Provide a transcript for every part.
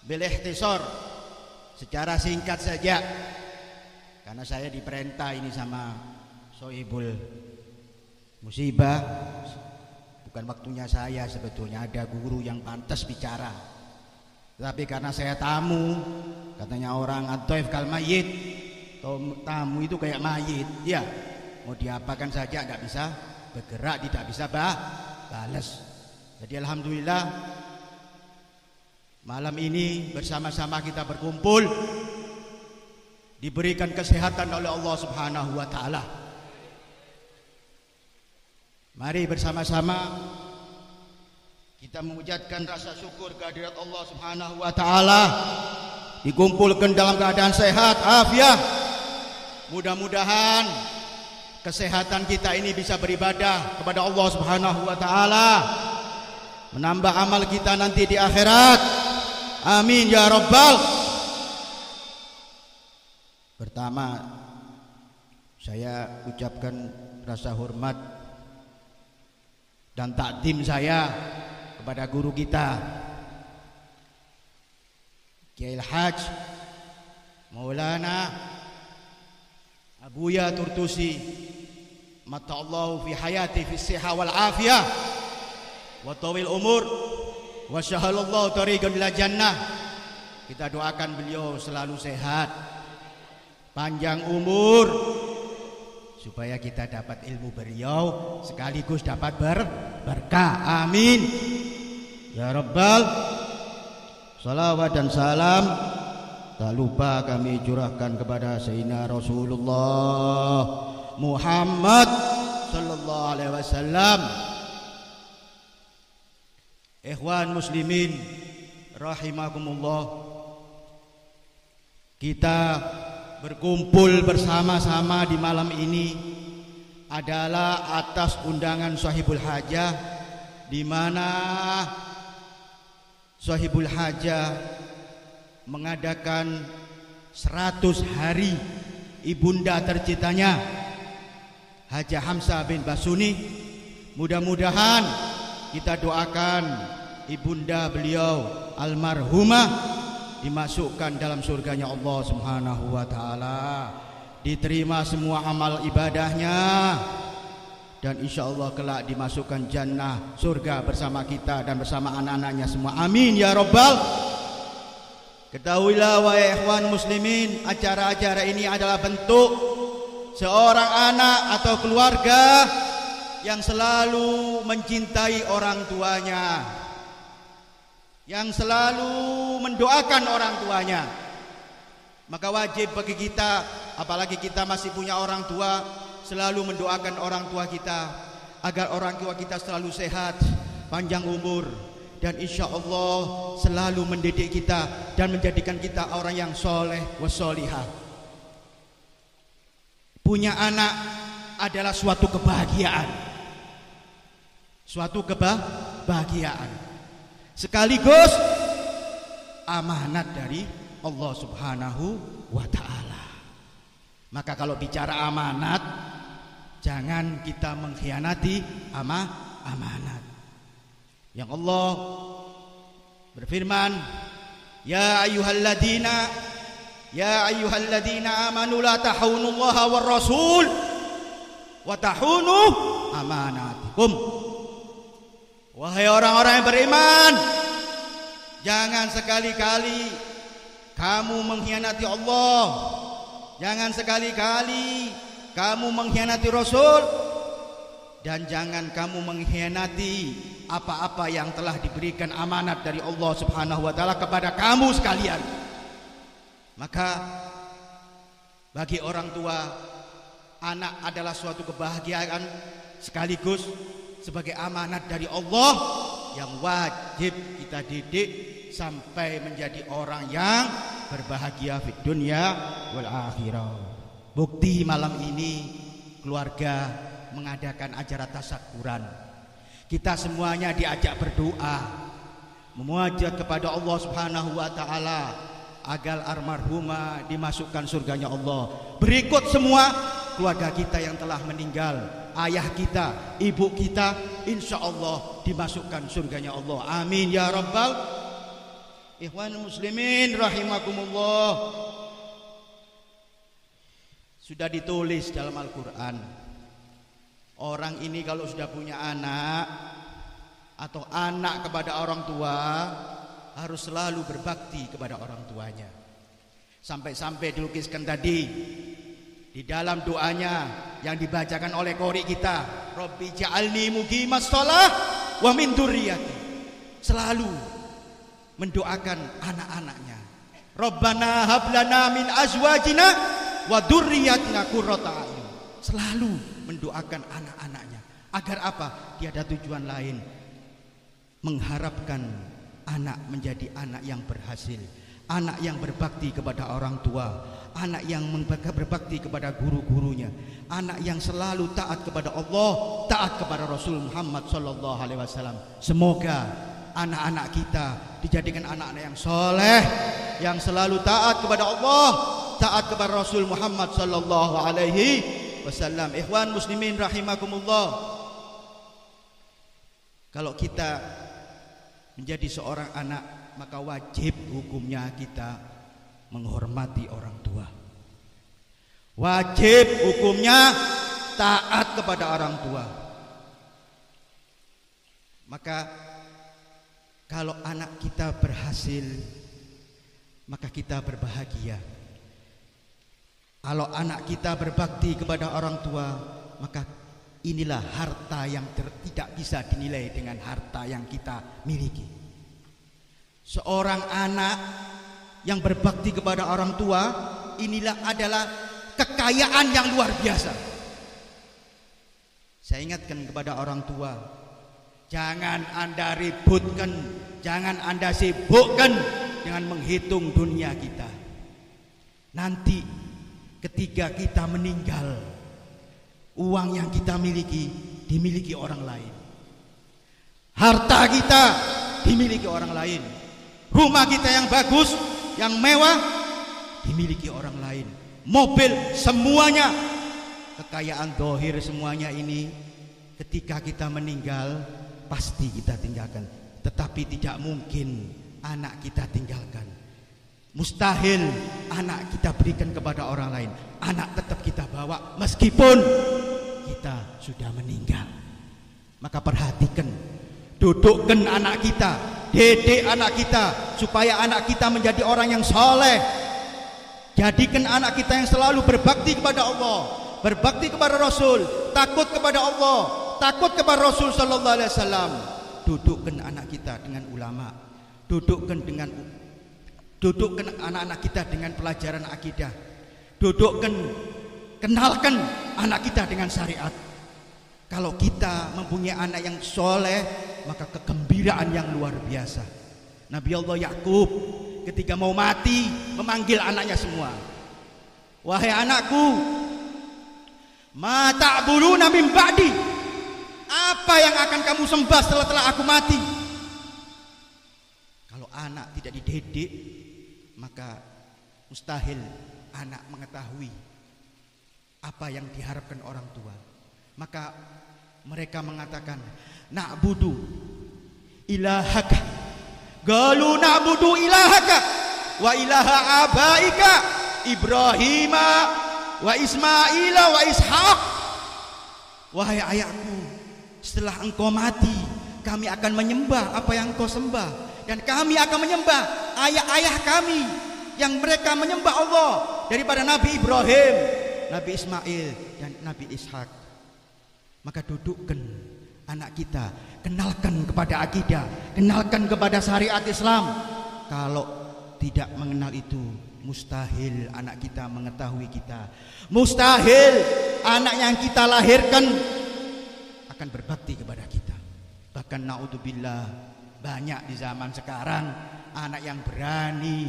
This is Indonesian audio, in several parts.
bil ikhtisar, secara singkat saja, karena saya diperintah ini sama Sohibul Musibah. Bukan waktunya saya sebetulnya, ada guru yang pantas bicara, tapi karena saya tamu, katanya orang ad-dhaif kal mayyit, tamu itu kayak mayit ya, mau diapakan saja tidak bisa bergerak, tidak bisa balas. Jadi alhamdulillah malam ini bersama-sama kita berkumpul, diberikan kesehatan oleh Allah Subhanahu wa taala. Mari bersama-sama kita mengucapkan rasa syukur kehadirat Allah Subhanahu wa taala, dikumpulkan dalam keadaan sehat, afiat. Mudah-mudahan kesehatan kita ini bisa beribadah kepada Allah Subhanahu wa taala, menambah amal kita nanti di akhirat. Amin ya rabbal. Pertama, saya ucapkan rasa hormat dan takdim saya kepada guru kita Kiai Haj Maulana Abuya Turtusi, mata'allahu fi hayati fi siha wal afiyah wa tawil umur wa syahalallahu tariqan ila jannah. Kita doakan beliau selalu sehat, panjang umur, supaya kita dapat ilmu beliau sekaligus dapat berkah. Amin ya rabbal. Salawat dan salam tak lupa kami curahkan kepada Sayyidina Rasulullah Muhammad sallallahu alaihi wasallam. Ikhwan muslimin rahimakumullah, kita berkumpul bersama-sama di malam ini adalah atas undangan Sahibul Hajah, di mana Sahibul Hajah mengadakan 100 hari ibunda tercintanya Haja Hamzah bin Basuni. Mudah-mudahan kita doakan ibunda beliau almarhumah dimasukkan dalam surganya Allah Subhanahu wa taala, diterima semua amal ibadahnya, dan insya Allah kelak dimasukkan jannah surga bersama kita dan bersama anak-anaknya semua. Amin ya rabbal. Ketahuilah wahai ikhwan muslimin, acara-acara ini adalah bentuk seorang anak atau keluarga yang selalu mencintai orang tuanya, yang selalu mendoakan orang tuanya. Maka wajib bagi kita, apalagi kita masih punya orang tua, selalu mendoakan orang tua kita agar orang tua kita selalu sehat, panjang umur, dan insya Allah selalu mendidik kita dan menjadikan kita orang yang soleh wassolihah. Punya anak adalah suatu kebahagiaan, suatu kebahagiaan, sekaligus amanat dari Allah Subhanahu wa ta'ala. Maka kalau bicara amanat, jangan kita mengkhianati amanat. Yang Allah berfirman, ya ayyuhalladzina amanu la tahunullaha war rasul wa tahunu amanatikum. Wahai orang-orang yang beriman, jangan sekali-kali kamu mengkhianati Allah, jangan sekali-kali kamu mengkhianati Rasul, dan jangan kamu mengkhianati apa-apa yang telah diberikan amanat dari Allah Subhanahu wa taala kepada kamu sekalian. Maka bagi orang tua, anak adalah suatu kebahagiaan sekaligus sebagai amanat dari Allah yang wajib kita didik sampai menjadi orang yang berbahagia di dunia wal akhirah. Bukti malam ini keluarga mengadakan acara tasyakuran. Kita semuanya diajak berdoa, memuajat kepada Allah Subhanahu wa taala agar almarhumah dimasukkan surganya Allah. Berikut semua keluarga kita yang telah meninggal, ayah kita, ibu kita, insya Allah dimasukkan surganya Allah. Amin ya rabbal. Ikhwan muslimin rahimakumullah, sudah ditulis dalam Al-Quran, orang ini kalau sudah punya anak atau anak kepada orang tua harus selalu berbakti kepada orang tuanya. Sampai-sampai dilukiskan tadi di dalam doanya yang dibacakan oleh qori kita, Rabbi ja'alni muqimas shalah wa min dzurriyyati, selalu mendoakan anak-anaknya. Rabbana hablana min azwajina wa dzurriyyatina qurrata a'yun, selalu mendoakan anak-anaknya. Agar apa? Tiada tujuan lain, mengharapkan anak menjadi anak yang berhasil, anak yang berbakti kepada orang tua, anak yang berbakti kepada guru-gurunya, anak yang selalu taat kepada Allah, taat kepada Rasul Muhammad sallallahu alaihi wasallam. Semoga anak-anak kita dijadikan anak-anak yang soleh, yang selalu taat kepada Allah, taat kepada Rasul Muhammad sallallahu alaihi wasallam. Ikhwan muslimin rahimakumullah, kalau kita menjadi seorang anak, maka wajib hukumnya kita menghormati orang tua. Wajib hukumnya taat kepada orang tua. Maka kalau anak kita berhasil, maka kita berbahagia. Kalau anak kita berbakti kepada orang tua, maka inilah harta yang tidak bisa dinilai dengan harta yang kita miliki. Seorang anak yang berbakti kepada orang tua, inilah adalah kekayaan yang luar biasa. Saya ingatkan kepada orang tua, jangan Anda ributkan, jangan Anda sibukkan dengan menghitung dunia kita. Nanti ketika kita meninggal, uang yang kita miliki dimiliki orang lain, harta kita dimiliki orang lain, rumah kita yang bagus, yang mewah dimiliki orang lain, mobil, semuanya, kekayaan dohir semuanya ini ketika kita meninggal pasti kita tinggalkan. Tetapi tidak mungkin anak kita tinggalkan. Mustahil anak kita berikan kepada orang lain. Anak tetap kita bawa meskipun kita sudah meninggal. Maka perhatikan, dudukkan anak kita, didik anak kita supaya anak kita menjadi orang yang soleh. Jadikan anak kita yang selalu berbakti kepada Allah, berbakti kepada Rasul, takut kepada Allah, takut kepada Rasul sallallahu alaihi wasallam. Dudukkan anak kita dengan ulama, dudukkan anak-anak kita dengan pelajaran akidah, kenalkan anak kita dengan syariat. Kalau kita mempunyai anak yang soleh, maka kegembiraan yang luar biasa. Nabi Allah Yakub ketika mau mati memanggil anaknya semua, wahai anakku, ma ta'buduna min ba'di, apa yang akan kamu sembah setelah aku mati? Kalau anak tidak dididik, maka mustahil anak mengetahui apa yang diharapkan orang tua. Maka mereka mengatakan, na'budu ilahaka, galu na'budu ilahaka wa ilaha abaika Ibrahima wa Ismaila wa Ishaq. Wahai ayahku, setelah engkau mati, kami akan menyembah apa yang engkau sembah, dan kami akan menyembah ayah-ayah kami yang mereka menyembah Allah, daripada Nabi Ibrahim, Nabi Ismail, dan Nabi Ishak. Maka dudukkan anak kita, kenalkan kepada akidah, kenalkan kepada syariat Islam. Kalau tidak mengenal itu, mustahil anak kita mengetahui kita, mustahil anak yang kita lahirkan akan berbakti kepada kita. Bahkan naudzubillah, banyak di zaman sekarang anak yang berani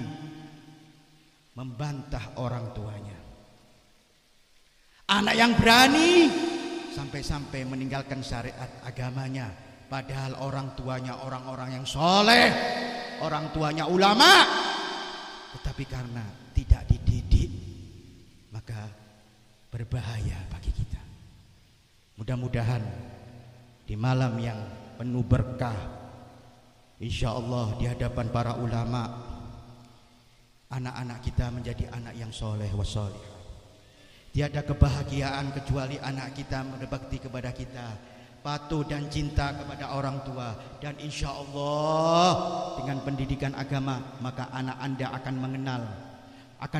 membantah orang tuanya, anak yang berani sampai-sampai meninggalkan syariat agamanya, padahal orang tuanya orang-orang yang soleh, orang tuanya ulama, tetapi karena tidak dididik, maka berbahaya bagi kita. Mudah-mudahan di malam yang penuh berkah, Insya Allah di hadapan para ulama, anak-anak kita menjadi anak yang soleh wassolih. Tiada kebahagiaan kecuali anak kita berbakti kepada kita, patuh dan cinta kepada orang tua. Dan insya Allah dengan pendidikan agama, maka anak Anda akan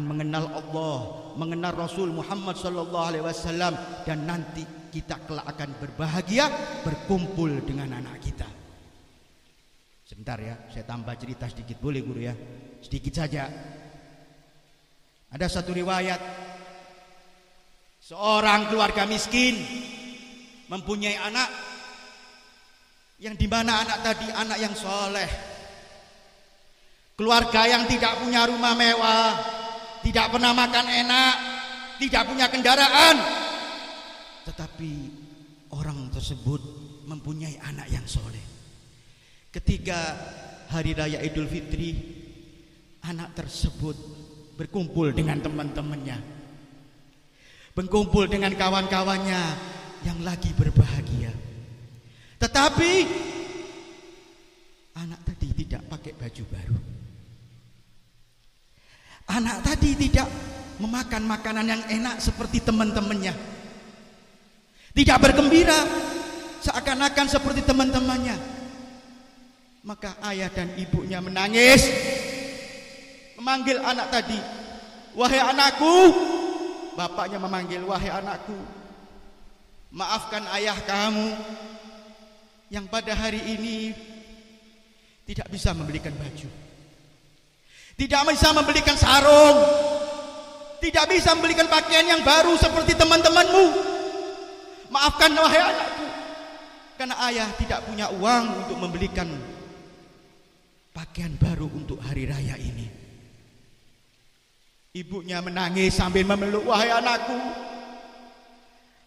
mengenal Allah, mengenal Rasul Muhammad sallallahu alaihi wasallam, dan nanti kita kelak akan berbahagia berkumpul dengan anak kita. Sebentar ya, saya tambah cerita sedikit, boleh guru ya? Sedikit saja. Ada satu riwayat, seorang keluarga miskin mempunyai anak, yang dimana anak tadi anak yang soleh, keluarga yang tidak punya rumah mewah, tidak pernah makan enak, tidak punya kendaraan, tetapi orang tersebut mempunyai anak yang soleh. Ketika hari raya Idul Fitri, anak tersebut berkumpul dengan teman-temannya, berkumpul dengan kawan-kawannya yang lagi berbahagia. Tetapi anak tadi tidak pakai baju baru. Anak tadi tidak memakan makanan yang enak seperti teman-temannya. Tidak bergembira seakan-akan seperti teman-temannya. Maka ayah dan ibunya menangis, memanggil anak tadi, "Wahai anakku." Bapaknya memanggil, "Wahai anakku, maafkan ayah kamu yang pada hari ini tidak bisa membelikan baju, tidak bisa membelikan sarung, tidak bisa membelikan pakaian yang baru seperti teman-temanmu. Maafkan wahai anakku, karena ayah tidak punya uang untuk membelikan pakaian baru untuk hari raya ini." Ibunya menangis sambil memeluk, "Wahai anakku,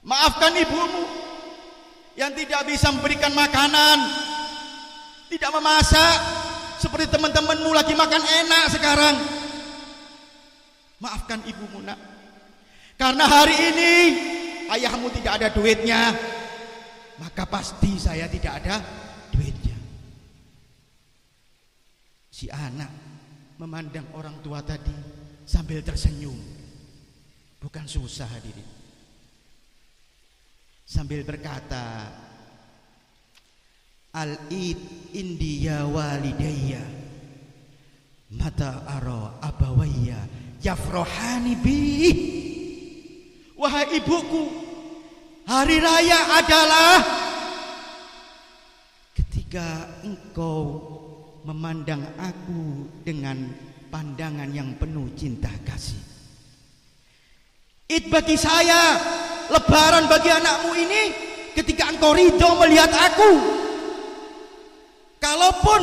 maafkan ibumu yang tidak bisa memberikan makanan, tidak memasak seperti teman-temanmu lagi makan enak sekarang. Maafkan ibumu, nak, karena hari ini ayahmu tidak ada duitnya, maka pasti saya tidak ada duitnya." Si anak memandang orang tua tadi sambil tersenyum, bukan susah hadirin, sambil berkata, "Al-id indiya walidayya mata ara abawayya yafrohani bih." Wahai ibuku, hari raya adalah ketika engkau memandang aku dengan pandangan yang penuh cinta kasih. Id bagi saya, lebaran bagi anakmu ini ketika engkau ridho melihat aku. Kalaupun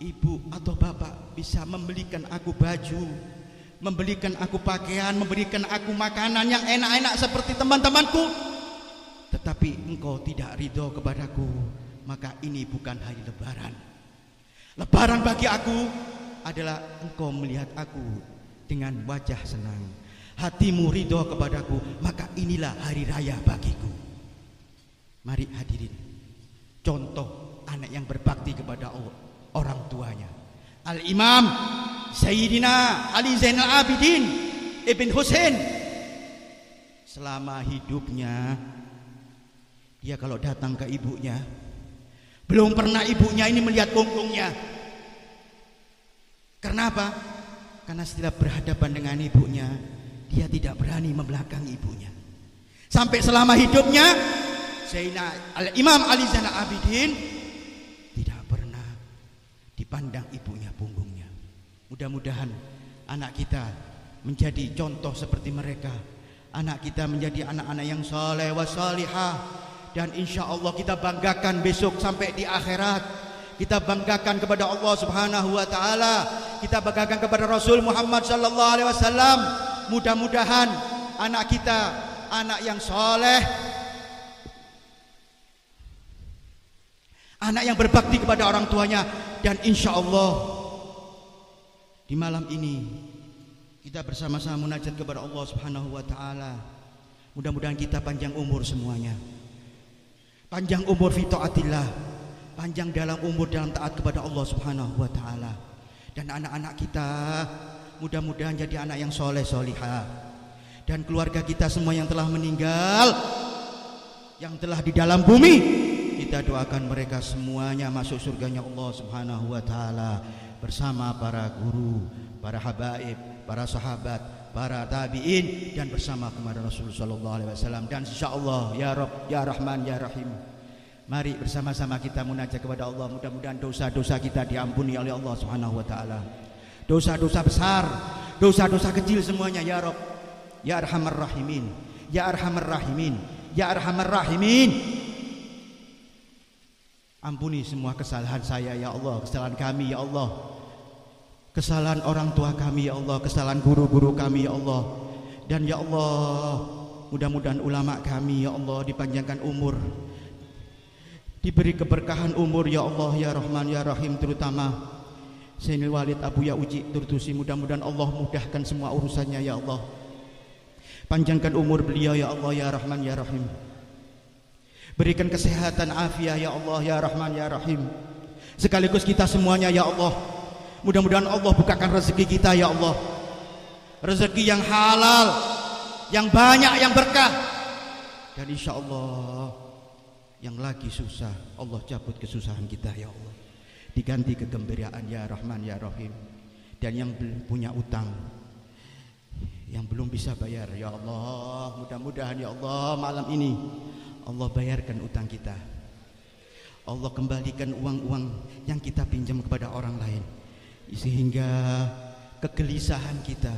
ibu atau bapak bisa membelikan aku baju, membelikan aku pakaian, memberikan aku makanan yang enak-enak seperti teman-temanku, tetapi engkau tidak ridho kepadaku, maka ini bukan hari lebaran. Lebaran bagi aku adalah engkau melihat aku dengan wajah senang, hatimu ridho kepadaku, maka inilah hari raya bagiku. Mari hadirin, contoh anak yang berbakti kepada orang tuanya. Al-Imam Sayyidina Ali Zainal Abidin Ibn Husain, selama hidupnya dia kalau datang ke ibunya, belum pernah ibunya ini melihat punggungnya. Karena apa? Karena setiap berhadapan dengan ibunya, dia tidak berani membelakangi ibunya. Sampai selama hidupnya, Sayyidina Al-Imam Ali Zainal Abidin tidak pernah dipandang ibunya punggungnya. Mudah-mudahan anak kita menjadi contoh seperti mereka. Anak kita menjadi anak-anak yang saleh wa salihah, dan insya Allah kita banggakan besok sampai di akhirat. Kita banggakan kepada Allah Subhanahu wa taala, kita banggakan kepada Rasul Muhammad sallallahu alaihi wasallam. Mudah-mudahan anak kita anak yang soleh, anak yang berbakti kepada orang tuanya, dan insya Allah di malam ini kita bersama-sama munajat kepada Allah Subhanahu wa taala. Mudah-mudahan kita panjang umur semuanya, panjang umur fi taatillah, panjang dalam umur dalam taat kepada Allah Subhanahu wa taala. Dan anak-anak kita mudah-mudahan jadi anak yang soleh solihah. Dan keluarga kita semua yang telah meninggal, yang telah di dalam bumi, kita doakan mereka semuanya masuk surganya Allah Subhanahu wa taala bersama para guru, para habaib, para sahabat, para tabi'in, dan bersama kepada Rasulullah sallallahu alaihi wasallam. Dan insyaallah ya Rabb ya Rahman ya Rahim, mari bersama-sama kita munajat kepada Allah. Mudah-mudahan dosa-dosa kita diampuni oleh Allah Subhanahu wa taala. Dosa-dosa besar, dosa-dosa kecil semuanya ya Rabb ya Arhamar Rahimin, ya Arhamar Rahimin, ya Arhamar Rahimin. Ampuni semua kesalahan saya ya Allah, kesalahan kami ya Allah, kesalahan orang tua kami ya Allah, kesalahan guru-guru kami ya Allah. Dan ya Allah, mudah-mudahan ulama kami ya Allah dipanjangkan umur, diberi keberkahan umur ya Allah ya Rahman ya Rahim, terutama Sayyidil Walid Abu Yauji Turtusi. Mudah-mudahan Allah mudahkan semua urusannya ya Allah. Panjangkan umur beliau ya Allah ya Rahman ya Rahim. Berikan kesehatan afiah ya Allah ya Rahman ya Rahim. Sekaligus kita semuanya ya Allah, mudah-mudahan Allah bukakan rezeki kita ya Allah, rezeki yang halal, yang banyak, yang berkah. Dan insya Allah yang lagi susah, Allah cabut kesusahan kita ya Allah, diganti kegembiraan ya Rahman ya Rahim. Dan yang punya utang, yang belum bisa bayar ya Allah, mudah-mudahan ya Allah malam ini Allah bayarkan utang kita. Allah kembalikan uang-uang yang kita pinjam kepada orang lain, sehingga kegelisahan kita,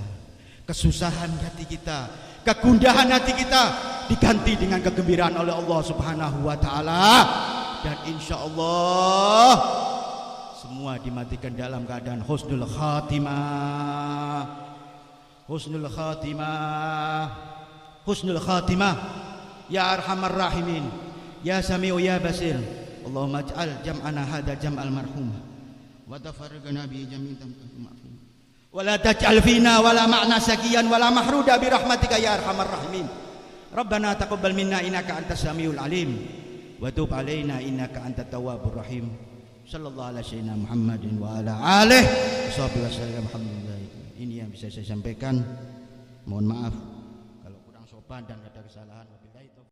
kesusahan hati kita, kegundahan hati kita diganti dengan kegembiraan oleh Allah Subhanahu wa taala. Dan insya Allah semua dimatikan dalam keadaan husnul khatimah. Husnul khatimah, husnul khatimah ya Arhamar Rahimin, ya Sami'u ya Basir. Allahumma ij'al jam'ana hadha jam'al marhum wa tafarraqna bi jami'in ma'fum wa la taj'al fina wala ma'na sakiyan wala mahruda bi rahmatika ya Arhamar Rahimin. Rabbana taqabbal minna innaka antas samiul alim wa tub alaina innaka antat tawwabur rahim. Sallallahu alaihi sayyidina Muhammadin wa ala alihi wasallam. Alhamdulillah. Ini yang bisa saya sampaikan. Mohon maaf kalau kurang sopan dan ada kesalahan.